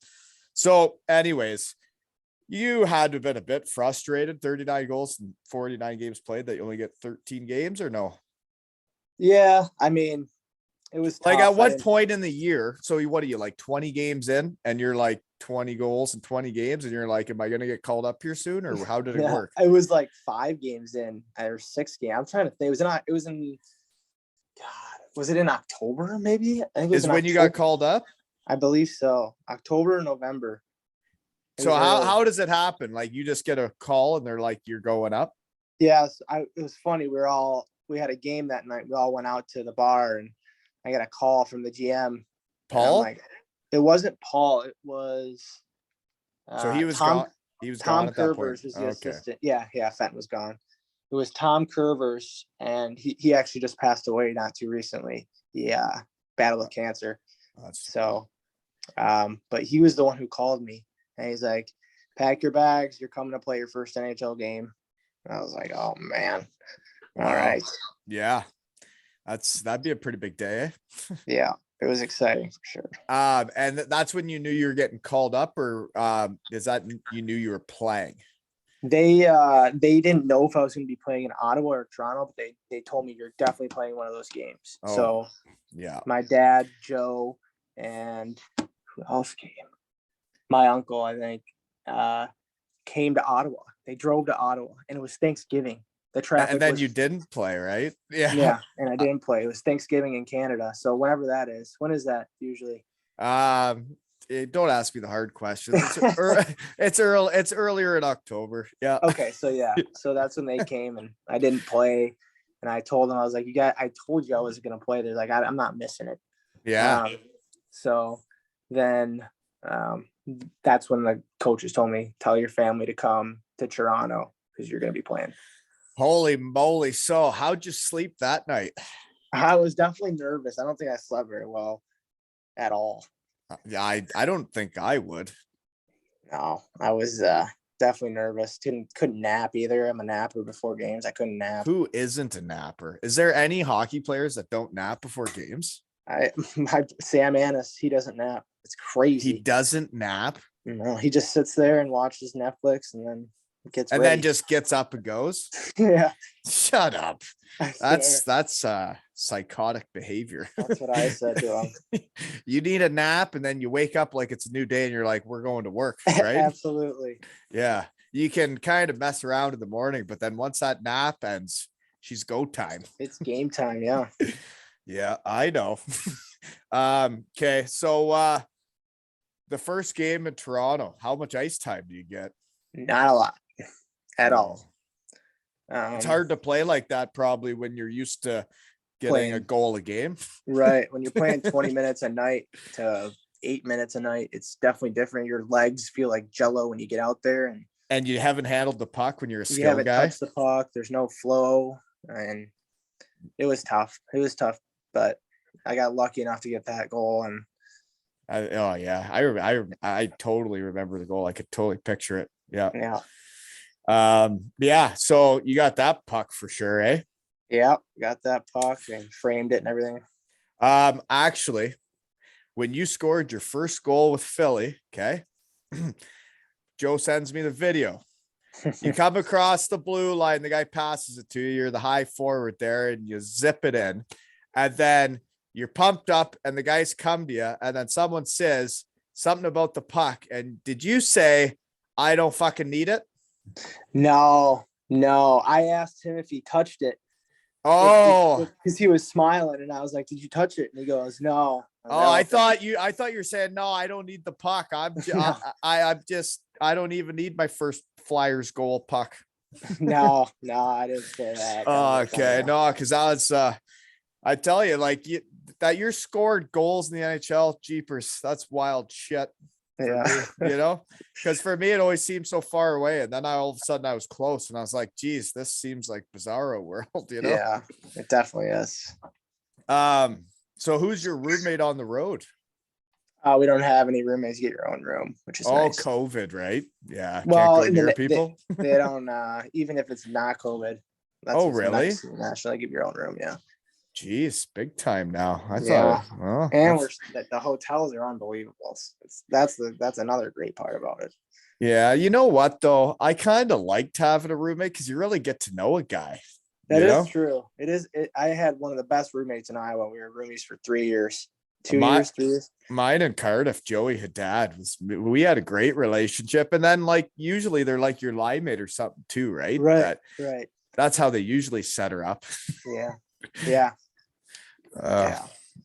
So, anyways, you had to have been a bit frustrated. 39 goals and 49 games played, that you only get 13 games, or no? Yeah, I mean, it was like tough. At what point in the year? So what are you, like 20 games in, and you're like 20 goals and 20 games, and you're like, am I going to get called up here soon, or how did it work? It was like 5 games in, or 6 games. I'm trying to think. It was in God, was it in October? Maybe I think it was when you got called up. I believe so. October or November. It So was early. how does it happen? Like you just get a call and they're like, you're going up? Yes, it was funny. We had a game that night. We all went out to the bar, and I got a call from the GM, and I'm Paul? like, it wasn't Paul. It was So he was Tom. gone. He was gone Tom at that point. Curvers was the Okay. assistant. Yeah, Fenton was gone. It was Tom Curvers, and he actually just passed away not too recently. He battled with cancer. So, but he was the one who called me, and he's like, "Pack your bags. You're coming to play your first NHL game." And I was like, "Oh man, Wow. all right." Yeah. That'd be a pretty big day. Yeah, it was exciting for sure. And that's when you knew you were getting called up, or is that you knew you were playing? They didn't know if I was going to be playing in Ottawa or Toronto, but they told me you're definitely playing one of those games. Oh, so yeah, my dad, Joe, and who else came? My uncle, I think, came to Ottawa. They drove to Ottawa, and it was Thanksgiving. The traffic. And then you didn't play, right? Yeah. Yeah, and I didn't play. It was Thanksgiving in Canada. So whenever that is, when is that usually? Don't ask me the hard questions. It's early. It's earlier in October. Yeah. Okay, so yeah, so that's when they came, and I didn't play, and I told them, I was like, I told you I was gonna play. They're like, I'm not missing it. Yeah. So then that's when the coaches told me, tell your family to come to Toronto because you're gonna be playing. Holy moly! So how'd you sleep that night? I was definitely nervous. I don't think I slept very well at all. Yeah, I don't think I would. No, I was definitely nervous. Couldn't nap either. I'm a napper before games. I couldn't nap. Who isn't a napper? Is there any hockey players that don't nap before games? Sam Annis, he doesn't nap. It's crazy. He doesn't nap. No, he just sits there and watches Netflix and then gets and ready. then just gets up and goes. Yeah. Shut up. That's psychotic behavior. That's what I said to him. You need a nap and then you wake up like it's a new day and you're like, we're going to work, right? Absolutely. Yeah. You can kind of mess around in the morning, but then once that nap ends, she's go time. It's game time. Yeah. Yeah, I know. Okay. So the first game in Toronto, how much ice time do you get? Not a lot at all. It's hard to play like that probably when you're used to getting a goal a game. Right. When you're playing 20 minutes a night to 8 minutes a night, it's definitely different. Your legs feel like jello when you get out there. And you haven't handled the puck when you're a skill you haven't guy. touched the puck. There's no flow. And it was tough. But I got lucky enough to get that goal. And I totally remember the goal. I could totally picture it. Yeah. Yeah. So you got that puck for sure, eh? Yeah, got that puck and framed it and everything. Actually, when you scored your first goal with Philly, okay, Joe sends me the video. You come across the blue line, the guy passes it to you, you're the high forward there, and you zip it in, and then you're pumped up, and the guys come to you, and then someone says something about the puck, and did you say, I don't fucking need it? No. I asked him if he touched it. Oh, because he was smiling, and I was like, "Did you touch it?" And he goes, "No." I thought you were saying, no, I don't need the puck. I'm I don't even need my first Flyers goal puck. No, I didn't say that. Okay, no, because I was I tell you, like that you're scored goals in the NHL, jeepers, that's wild shit. Yeah. Me, because for me it always seemed so far away, and then all of a sudden I was close, and I was like, geez, this seems like bizarro world. Yeah, it definitely is. So who's your roommate on the road? We don't have any roommates. You get your own room, which is nice. COVID, right? Yeah. Well, can't go near people. They don't even if it's not COVID. That's really nice. National, give your own room. Yeah. Jeez, big time now. I thought, and the hotels are unbelievable. That's another great part about it. Yeah, you know what though? I kind of liked having a roommate because you really get to know a guy. That is true. It is. I had one of the best roommates in Iowa. We were roomies for 3 years. 3 years. Mine in Cardiff, Joey Haddad we had a great relationship, and then like usually they're like your line mate or something too, right? Right. That's how they usually set her up. Yeah.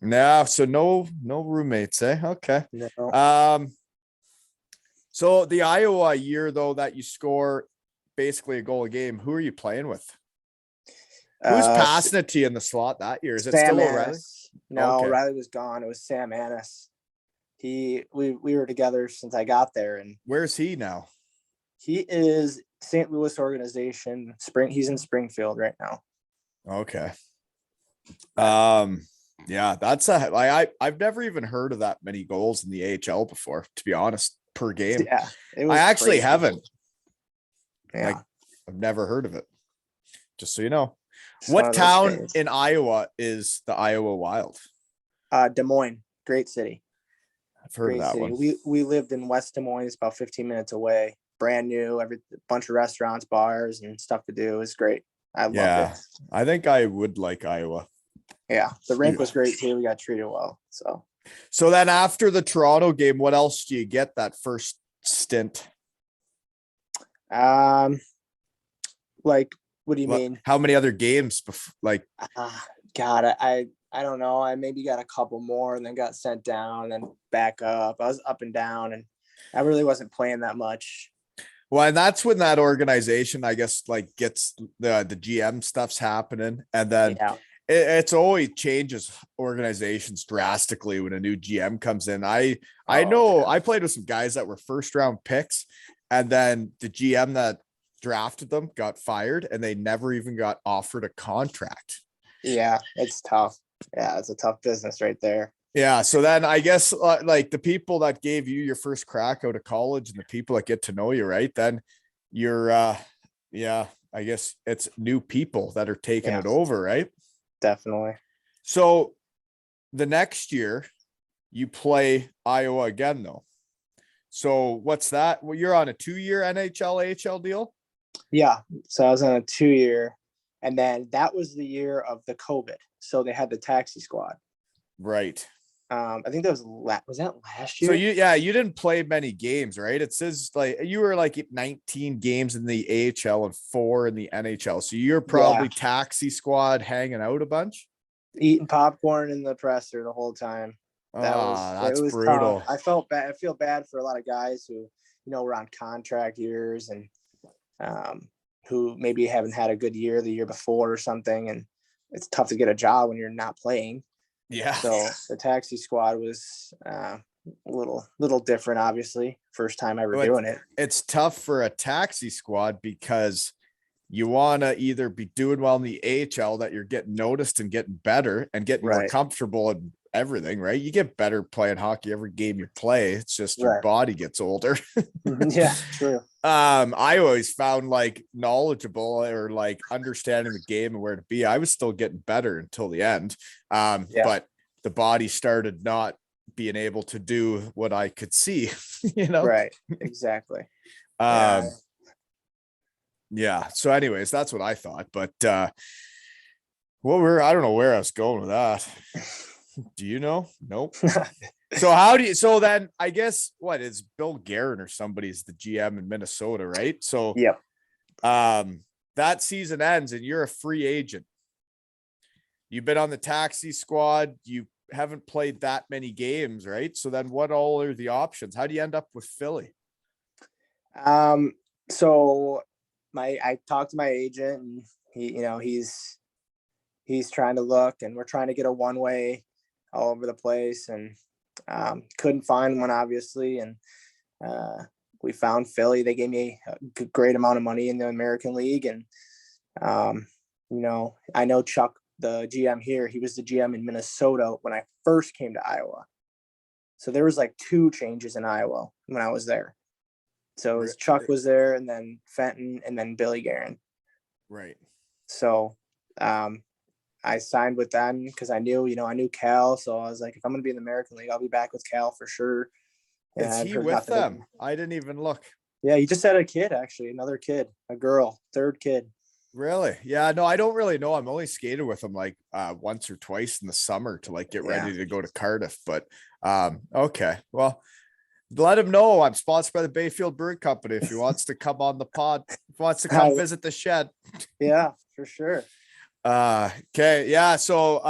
No, so no roommates, eh? Okay. No. Um, so the Iowa year though that you score basically a goal a game, who are you playing with? Who's passing it to you in the slot that year? Is it Sam still O'Reilly? Annis. No, Okay. Riley was gone. It was Sam Annis. We were together since I got there, and Where's he now? he is St. Louis organization. He's in Springfield right now. Okay. Yeah, that's a like I've never even heard of that many goals in the AHL before, to be honest, per game. Yeah, it I was actually crazy. haven't. Yeah, Like, I've never heard of it. Just so you know. it's one What of those town things. in Iowa is the Iowa Wild? Des Moines, great city. I've heard of Great that city. one. We lived in West Des Moines, about 15 minutes away. Brand new, every bunch of restaurants, bars, and stuff to do. It was great. I loved it. I think I would like Iowa. Yeah, the rink was great too. We got treated well. So then after the Toronto game, what else do you get that first stint? Like, what do you mean? How many other games? Like, God, I don't know. I maybe got a couple more and then got sent down and back up. I was up and down, and I really wasn't playing that much. well, and that's when that organization, I guess, like gets the GM stuff's happening, and then Yeah. it's always changes organizations drastically when a new GM comes in. I know I played with some guys that were first round picks, and then the GM that drafted them got fired, and they never even got offered a contract. Yeah, it's tough. Yeah, it's a tough business right there. Yeah. So then I guess like the people that gave you your first crack out of college and the people that get to know you, right? Then you're, yeah, I guess it's new people that are taking it over, right? Definitely. So the next year you play Iowa again, though. So what's that? Well, you're on a 2-year NHL AHL deal. Yeah. So I was on a 2-year, and then that was the year of the COVID. So they had the taxi squad. Right. I think that was that last year? So you didn't play many games, right? It says like you were like 19 games in the AHL and 4 in the NHL. So you're probably taxi squad hanging out a bunch, eating popcorn in the presser the whole time. That's it was brutal. tough. I felt bad. I feel bad for a lot of guys who, were on contract years and who maybe haven't had a good year the year before or something. And it's tough to get a job when you're not playing. Yeah. So the taxi squad was a little different, obviously. First time ever doing it. It's tough for a taxi squad because you want to either be doing well in the AHL that you're getting noticed and getting better and getting more comfortable and everything, right? You get better playing hockey every game you play. It's just your body gets older. Yeah, true. I always found like knowledgeable or like understanding the game and where to be. I was still getting better until the end. But the body started not being able to do what I could see, Right. Exactly. Yeah. So anyways, that's what I thought. But I don't know where I was going with that. Do you know? Nope. So then I guess what is Bill Guerin or somebody's the GM in Minnesota, right? So that season ends and you're a free agent. You've been on the taxi squad. You haven't played that many games, right? So then what all are the options? How do you end up with Philly? So I talked to my agent, and he's trying to look, and we're trying to get a one-way all over the place, and couldn't find one, obviously. And we found Philly. They gave me a great amount of money in the American League. And, I know Chuck, the GM here, he was the GM in Minnesota when I first came to Iowa. So there was like 2 changes in Iowa when I was there. So it was Chuck was there, and then Fenton, and then Billy Guerin. Right. So I signed with them because I knew Cal. So I was like, if I'm going to be in the American League, I'll be back with Cal for sure. And is he with them? I didn't even look. Yeah, he just had a kid, actually, another kid, a girl, 3rd kid. Really? Yeah, no, I don't really know. I'm only skated with him like once or twice in the summer to like get ready to go to Cardiff. But okay. Well, let him know I'm sponsored by the Bayfield Brewing Company if he wants to come on the pod, if he wants to come visit the shed. Yeah, for sure. Okay. Yeah. So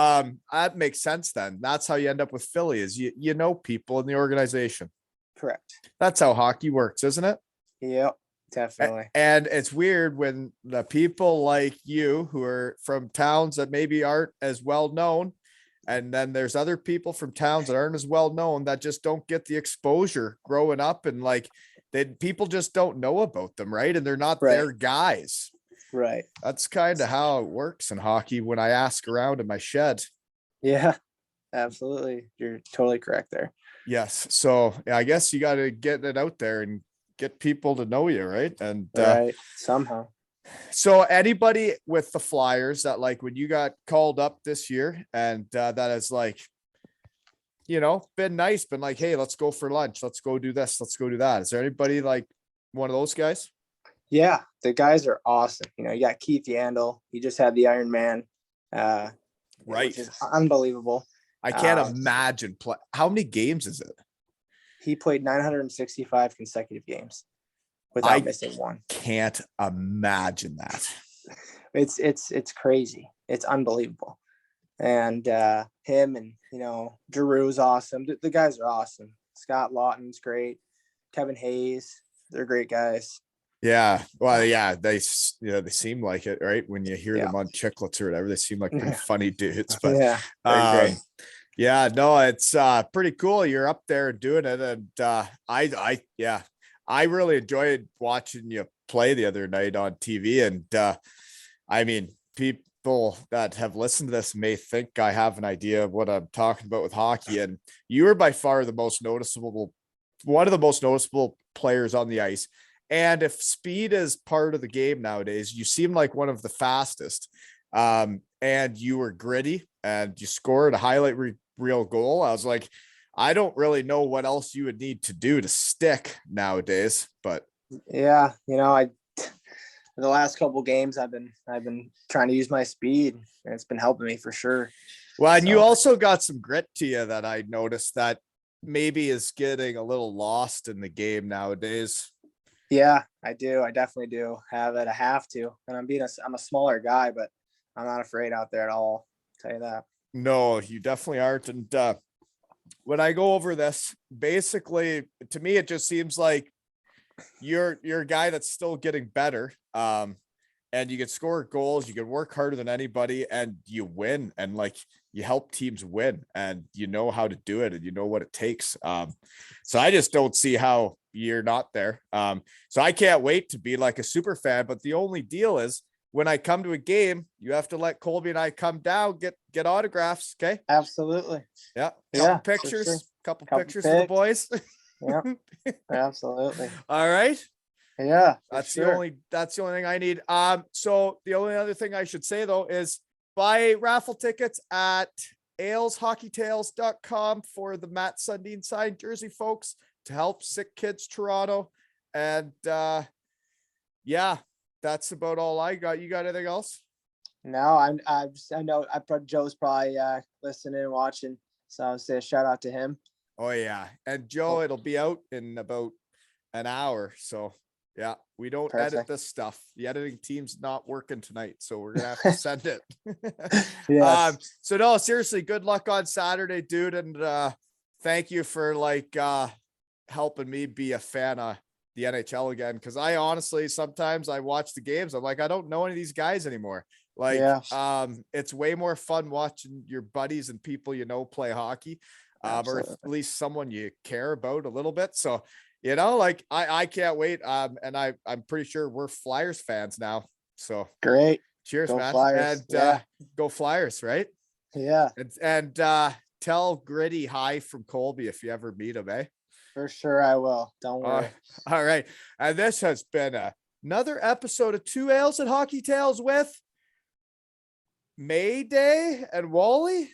that makes sense then. That's how you end up with Philly is you know people in the organization. Correct. That's how hockey works, isn't it? Yep, definitely. And it's weird when the people like you who are from towns that maybe aren't as well known, and then there's other people from towns that aren't as well known that just don't get the exposure growing up, and like that people just don't know about them, right? And they're not Right. their guys. Right. That's kind of how it works in hockey when I ask around in my shed. Yeah, absolutely. You're totally correct there. Yes. So yeah, I guess you got to get it out there and get people to know you, right? And Right. Somehow. so anybody with the Flyers that like when you got called up this year and that is like, been nice, been like, hey, let's go for lunch. Let's go do this. Let's go do that. Is there anybody like one of those guys? Yeah, the guys are awesome. You got Keith Yandel. He just had the Iron Man, Right. which is unbelievable. I can't imagine how many games is it? He played 965 consecutive games without missing one. Can't imagine that. It's crazy. It's unbelievable. And him and Drew's awesome. The guys are awesome. Scott Lawton's great. Kevin Hayes, they're great guys. Yeah. Well, yeah, they seem like it, right? When you hear them on Chicklets or whatever, they seem like pretty funny dudes. But great. Yeah, no, it's pretty cool. You're up there doing it. And I really enjoyed watching you play the other night on TV. And I mean, people that have listened to this may think I have an idea of what I'm talking about with hockey. And you were by far one of the most noticeable players on the ice. And if speed is part of the game nowadays, you seem like one of the fastest. And you were gritty and you scored a highlight reel goal. I was like, I don't really know what else you would need to do to stick nowadays, but yeah, the last couple games I've been trying to use my speed and it's been helping me for sure. Well, and you also got some grit to you that I noticed that maybe is getting a little lost in the game nowadays. Yeah, I do. I definitely do have it. I have to. And I'm a smaller guy, but I'm not afraid out there at all. I'll tell you that. No, you definitely aren't. And when I go over this, basically to me, it just seems like you're a guy that's still getting better. And you can score goals, you can work harder than anybody, and you win, and like you help teams win, and you know how to do it, and you know what it takes. So I just don't see how you're not there. So I can't wait to be like a super fan. But the only deal is when I come to a game, you have to let Colby and I come down, get autographs. Okay. Absolutely. Yeah. Yeah. Pictures, Sure. couple pictures for the boys. Yeah. Absolutely. All right. Yeah. That's the only thing I need. So the only other thing I should say though is buy raffle tickets at aleshockeytales.com for the Matt Sundin signed jersey, folks, to help Sick Kids Toronto. And yeah, that's about all I got. You got anything else? No, I know Joe's probably listening and watching, so I'll say a shout out to him. Oh yeah, and Joe, it'll be out in about an hour, so yeah, we don't edit this stuff. The editing team's not working tonight, so we're gonna have to send it. Yes. So no, seriously, good luck on Saturday, dude, and thank you for like helping me be a fan of the NHL again. Because I honestly sometimes I watch the games, I'm like, I don't know any of these guys anymore. Like, it's way more fun watching your buddies and people play hockey, or at least someone you care about a little bit. So. Like I can't wait. And I'm pretty sure we're Flyers fans now. So great. Cheers, go man. Flyers. And go Flyers, right? Yeah. And tell Gritty hi from Colby if you ever meet him, eh? For sure I will. Don't worry. All right. And this has been another episode of Two Ales and Hockey Tales with Mayday and Wally.